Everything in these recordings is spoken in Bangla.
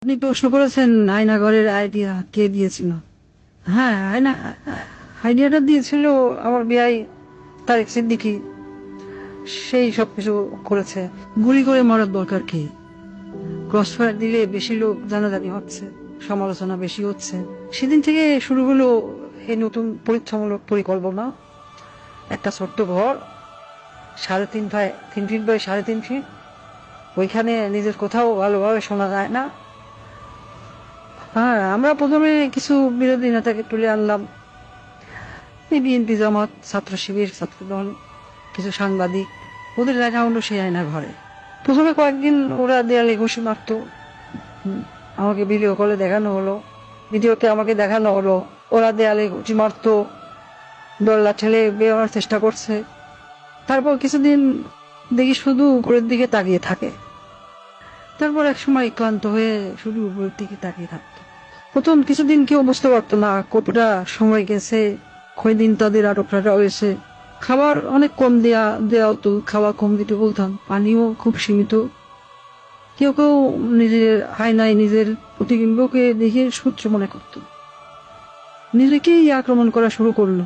আপনি প্রশ্ন করেছেন আয়নাঘরের আইডিয়া কে দিয়েছিল। হ্যাঁ, আইডিয়াটা দিয়েছিল আমার বিয়াই তারেক সিদ্দিকী। সেই সবকিছু করেছে। গুলি করে মরার দরকার কি? ক্রসফায়ার দিলে বেশি লোক জানাজানি হচ্ছে, সমালোচনা বেশি হচ্ছে। সেদিন থেকে শুরু হলো এই নতুন পরীক্ষামূলক পরিকল্পনা। একটা ছোট্ট ঘর, 3.5 ফিট বাই 3.5 ফিট। ওইখানে নিজের কোথাও ভালোভাবে শোনা যায় না। হ্যাঁ, আমরা প্রথমে কিছু বিরোধী নেতাকে তুলে আনলাম, এই বিএনপি, জামাত, ছাত্র শিবির, ছাত্রদল, কিছু সাংবাদিক। ওদের দেখা হলো সেই আয়না ঘরে। প্রথমে কয়েকদিন ওরা দেয়ালে ঘুষি মারত। আমাকে ভিডিও কলে দেখানো হলো, ভিডিওতে আমাকে দেখানো হলো ওরা দেয়ালে ঘুষি মারত, দল্লা ঠেলে বেরোনোর চেষ্টা করছে। তারপর কিছুদিন দেখি শুধু উপরের দিকে তাকিয়ে থাকে। তারপর এক সময় ক্লান্ত হয়ে শুধু উপরের দিকে তাকিয়ে থাকতো। প্রথম কিছুদিন কেউ বুঝতে পারতো না কতটা সময় গেছে, কয়দিন তাদের আটক রাখা হয়েছে। খাবার অনেক কম দেওয়া হতো, খাওয়া কম দিতে বলতাম, পানিও খুব সীমিত। কেউ কেউ নিজের আয়নায় নিজের প্রতিবিম্বকে দেখে সূর্য মনে করত, নিজেকেই আক্রমণ করা শুরু করলো।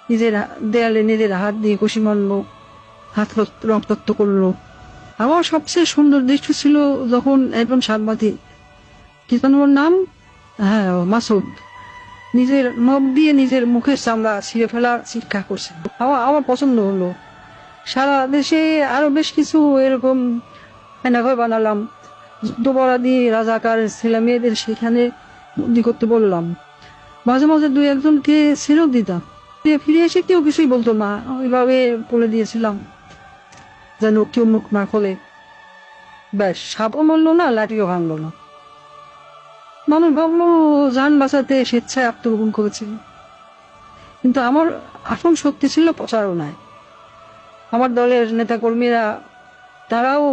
নিজের দেয়ালে নিজের হাত দিয়ে ঘুষি মারলো, হাত রক্তাক্ত করলো। আমার সবচেয়ে সুন্দর দৃশ্য ছিল যখন একজন সাংবাদিক, কি যেন ওর নাম, হ্যাঁ মাসুদ, নিজের নখ দিয়ে নিজের মুখের চামড়া ছিঁড়ে ফেলার চিৎকার করছে। আমার পছন্দ হলো। সারা দেশে আরো বেশ কিছু এরকম আয়নাঘর বানালাম। যুদ্ধপরাধী রাজাকার ছেলে মেয়েদের সেখানে বন্দি করতে বললাম। মাঝে মাঝে 2-1জনকে ছেড়েও দিতাম। ফিরে এসে কেউ কিছুই বলতো না, ওইভাবে বলে দিয়েছিলাম যেন কেউ মুখ না খোলে। ব্যাস, সাপও মরল না, লাঠিও ভাঙলো না। মানুষ ভাবলো যান বাঁচাতে স্বেচ্ছায় আত্মগোপন করেছিল, কিন্তু আমার আসল শক্তি ছিল প্রচারণায়। আমার দলের নেতা কর্মীরা, তারাও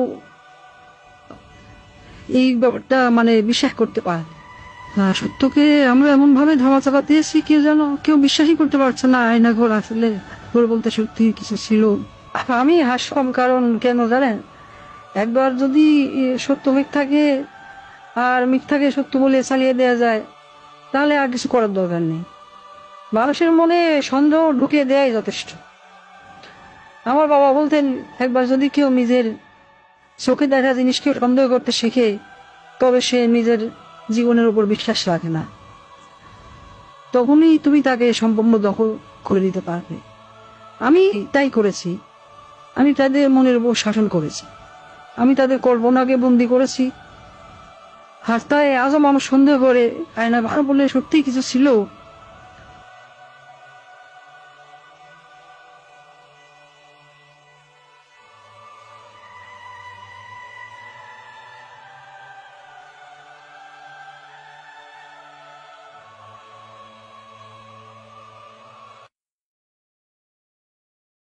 এই ব্যাপারটা বিশ্বাস করতে পারে। সত্যকে আমরা এমন ভাবে ধামা চাপাতে এসেছি, কেউ বিশ্বাসই করতে পারছে না আয়না ঘর আসলে ঘর বলতে সত্যি কিছু ছিল। আমি হাসলাম, কারণ কেন জানেন, একবার যদি সত্য মিথ্যাকে আর মিথ্যাকে সত্য বলে চালিয়ে দেওয়া যায়, তাহলে আর কিছু করার দরকার নেই। মানুষের মনে সন্দেহ ঢুকিয়ে দেওয়াই যথেষ্ট। আমার বাবা বলতেন, একবার যদি কেউ নিজের চোখে দেখা জিনিসকে সন্দেহ করতে শিখে, তবে সে নিজের জীবনের উপর বিশ্বাস রাখে না। তখনই তুমি তাকে সম্পূর্ণ দখল করে দিতে পারবে। আমি তাই করেছি। আমি তাদের মনের উপর শাসন করেছি। আমি তাদের কল্পনাকে বন্দি করেছি। আর তাই আজও মানুষ সন্দেহ করে আয়না ভালো বলে সত্যি কিছু ছিল।